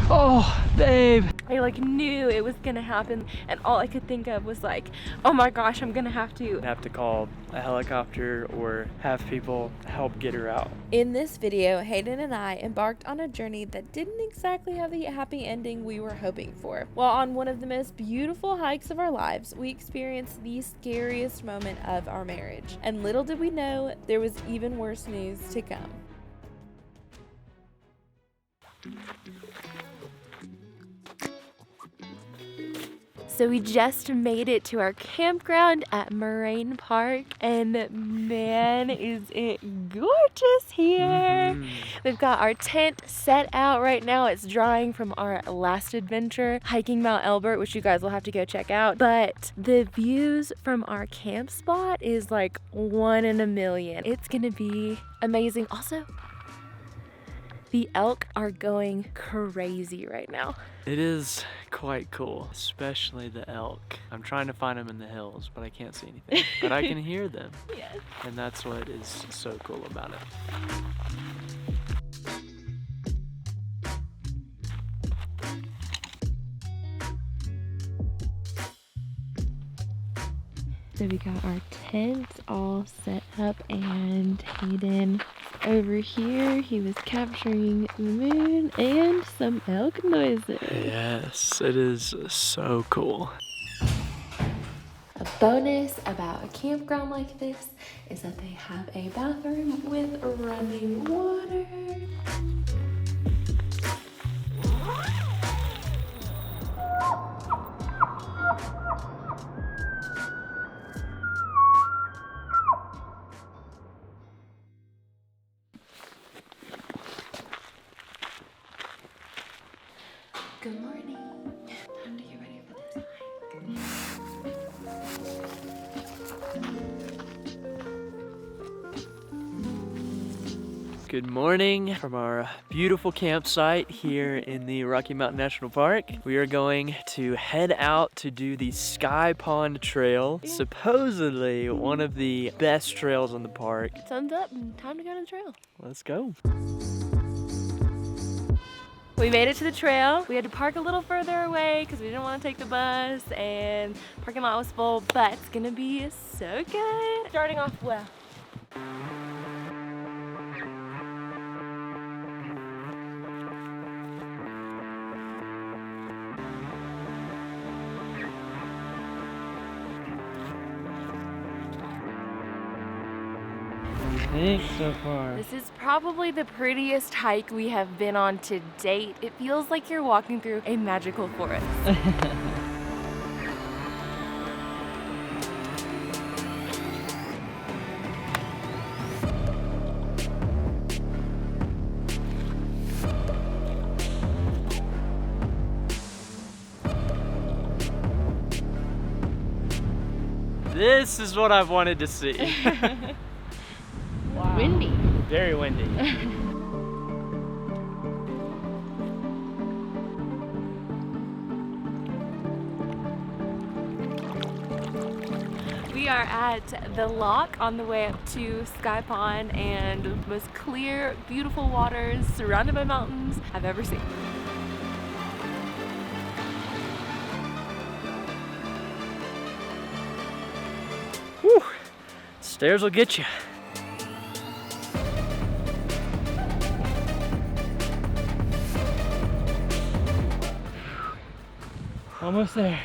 Oh, babe. I like knew it was gonna happen, and all I could think of was like, oh my gosh, I'm gonna have to Call a helicopter or have people help get her out. In this video, Hayden and I embarked on a journey that didn't exactly have the happy ending we were hoping for. While on one of the most beautiful hikes of our lives, we experienced the scariest moment of our marriage. And little did we know, there was even worse news to come. So we just made it to our campground at Moraine Park, and man, is it gorgeous here. We've got our tent set out right now. It's drying from our last adventure, hiking Mount Elbert, which you guys will have to go check out. But the views from our camp spot is like 1 in a million. It's gonna be amazing. Also, the elk are going crazy right now. It is quite cool, especially the elk. I'm trying to find them in the hills, but I can't see anything. But I can hear them. Yes. And that's what is so cool about it. So we got our tents all set up, and Hayden over here, he was capturing the moon and some elk noises. Yes, it is so cool. A bonus about a campground like this is that they have a bathroom with running water. Good morning. Time to get ready for this hike. Good morning from our beautiful campsite here in the Rocky Mountain National Park. We are going to head out to do the Sky Pond Trail, supposedly one of the best trails in the park. Sun's up and time to go to the trail. Let's go. We made it to the trail. We had to park a little further away because we didn't want to take the bus, and parking lot was full, but it's gonna be so good. Starting off well. So far. This is probably the prettiest hike we have been on to date. It feels like you're walking through a magical forest. This is what I've wanted to see. Wow. Windy. Very windy. We are at the lock on the way up to Sky Pond, and the most clear, beautiful waters surrounded by mountains I've ever seen. Whew. Stairs will get you. Almost there.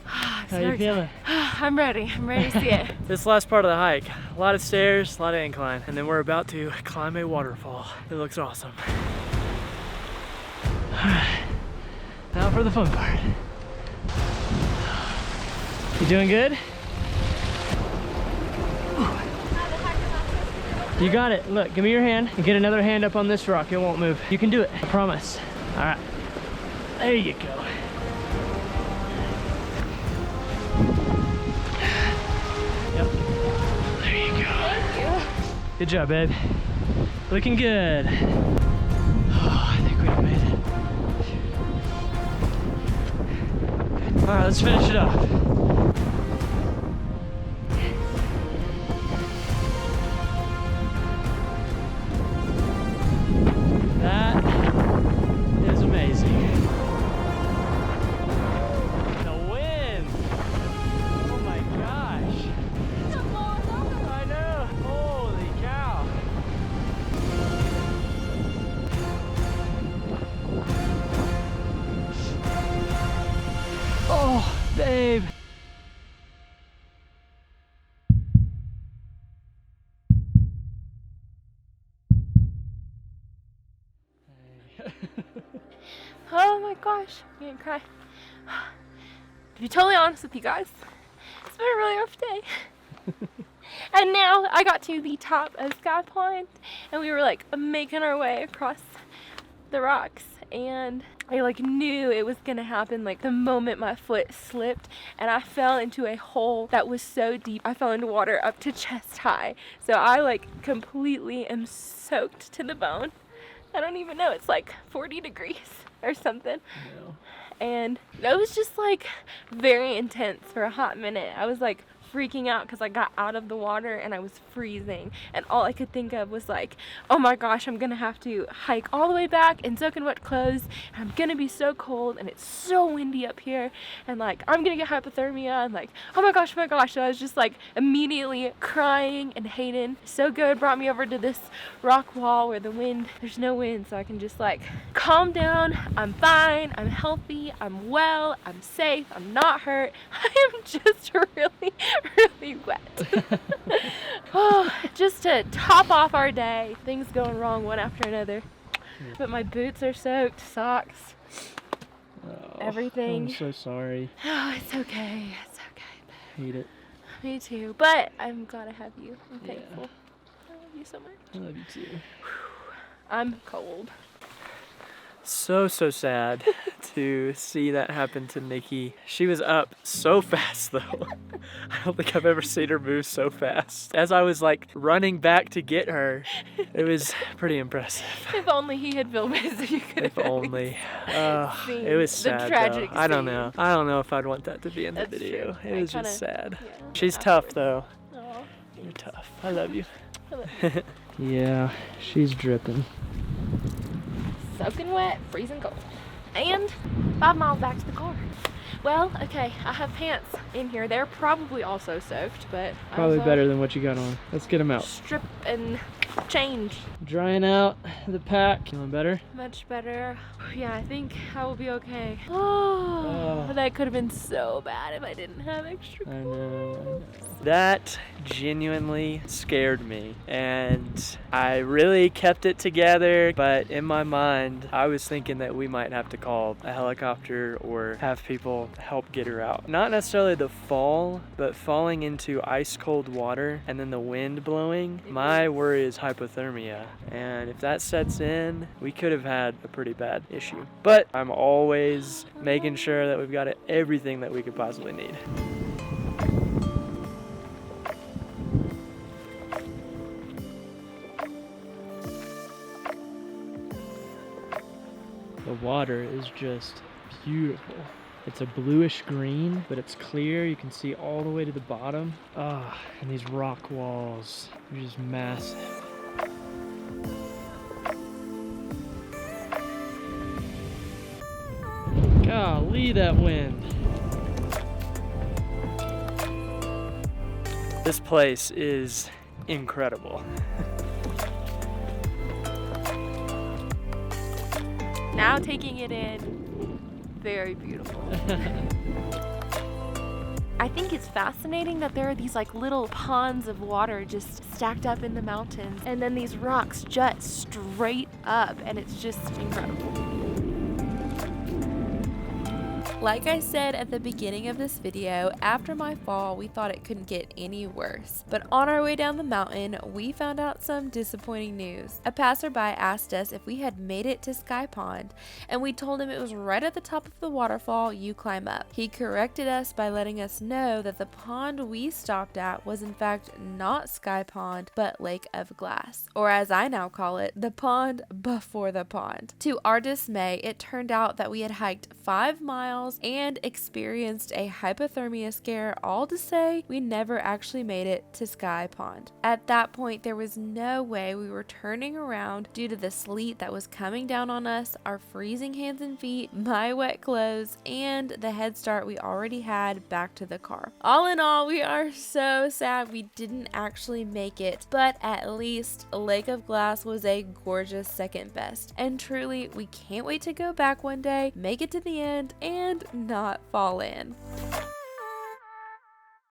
How you feeling? I'm ready to see it. This last part of the hike, a lot of stairs, a lot of incline, and then we're about to climb a waterfall. It looks awesome. All right, now for the fun part. You doing good? You got it. Look, give me your hand and get another hand up on this rock. It won't move. You can do it, I promise. All right, there you go. Yep, there you go. Thank you. Good job, babe. Looking good. Oh, I think we made it. All right, let's finish it off. That is amazing. Oh my gosh, I'm gonna cry. To be totally honest with you guys, it's been a really rough day. And now I got to the top of Sky Pond, and we were like making our way across the rocks, and I like knew it was gonna happen like the moment my foot slipped and I fell into a hole that was so deep. I fell into water up to chest high. So I like completely am soaked to the bone. I don't even know, it's like 40 degrees or something. No. And that was just like very intense for a hot minute. I was like freaking out because I got out of the water and I was freezing, and all I could think of was like, oh my gosh, I'm gonna have to hike all the way back in soaking wet clothes, and I'm gonna be so cold, and it's so windy up here, and like I'm gonna get hypothermia, and like oh my gosh. So I was just like immediately crying, and Hayden so good brought me over to this rock wall where there's no wind, so I can just like calm down. I'm fine, I'm healthy, I'm well, I'm safe, I'm not hurt. I am just really wet. Oh, just to top off our day, things going wrong one after another. But my boots are soaked, socks, everything. I'm so sorry. Oh, it's okay. It's okay. Hate it. Me too. But I'm glad I have you. I'm thankful. I love you so much. I love you too. I'm cold. So sad to see that happen to Nikki. She was up so fast though. I don't think I've ever seen her move so fast. As I was like running back to get her, it was pretty impressive. If only he had filmed it so you could have If only. It was sad the tragic though. I don't scene. know. I don't know if I'd want that to be in the That's video. true. It I was kinda- just sad. yeah, She's tough though. Aw. You're tough. I love you. I love you. Yeah, she's dripping. Soaking wet, freezing cold. And 5 miles back to the car. Well, okay, I have pants in here. They're probably also soaked, but Probably better than what you got on. Let's get them out. Strip and change. Drying out the pack. Feeling better? Much better. Yeah, I think I will be okay. Oh, that could have been so bad if I didn't have extra I clothes. know. That genuinely scared me, and I really kept it together, but in my mind I was thinking that we might have to call a helicopter or have people help get her out. Not necessarily the fall, but falling into ice cold water and then the wind blowing. My worry is hypothermia, and if that sets in, we could have had a pretty bad issue. But I'm always making sure that we've got everything that we could possibly need. The water is just beautiful. It's a bluish green, but it's clear. You can see all the way to the bottom. Ah, and these rock walls are just massive. Golly, that wind. This place is incredible. Now taking it in, very beautiful. I think it's fascinating that there are these like little ponds of water just stacked up in the mountains, and then these rocks jut straight up, and it's just incredible. Like I said at the beginning of this video, after my fall, we thought it couldn't get any worse. But on our way down the mountain, we found out some disappointing news. A passerby asked us if we had made it to Sky Pond, and we told him it was right at the top of the waterfall you climb up. He corrected us by letting us know that the pond we stopped at was in fact not Sky Pond, but Lake of Glass, or as I now call it, the pond before the pond. To our dismay, it turned out that we had hiked 5 miles and experienced a hypothermia scare, all to say we never actually made it to Sky Pond. At that point, there was no way we were turning around due to the sleet that was coming down on us, our freezing hands and feet, my wet clothes, and the head start we already had back to the car. All in all, we are so sad we didn't actually make it, but at least Lake of Glass was a gorgeous second best, and truly we can't wait to go back one day, make it to the end, and not fall in.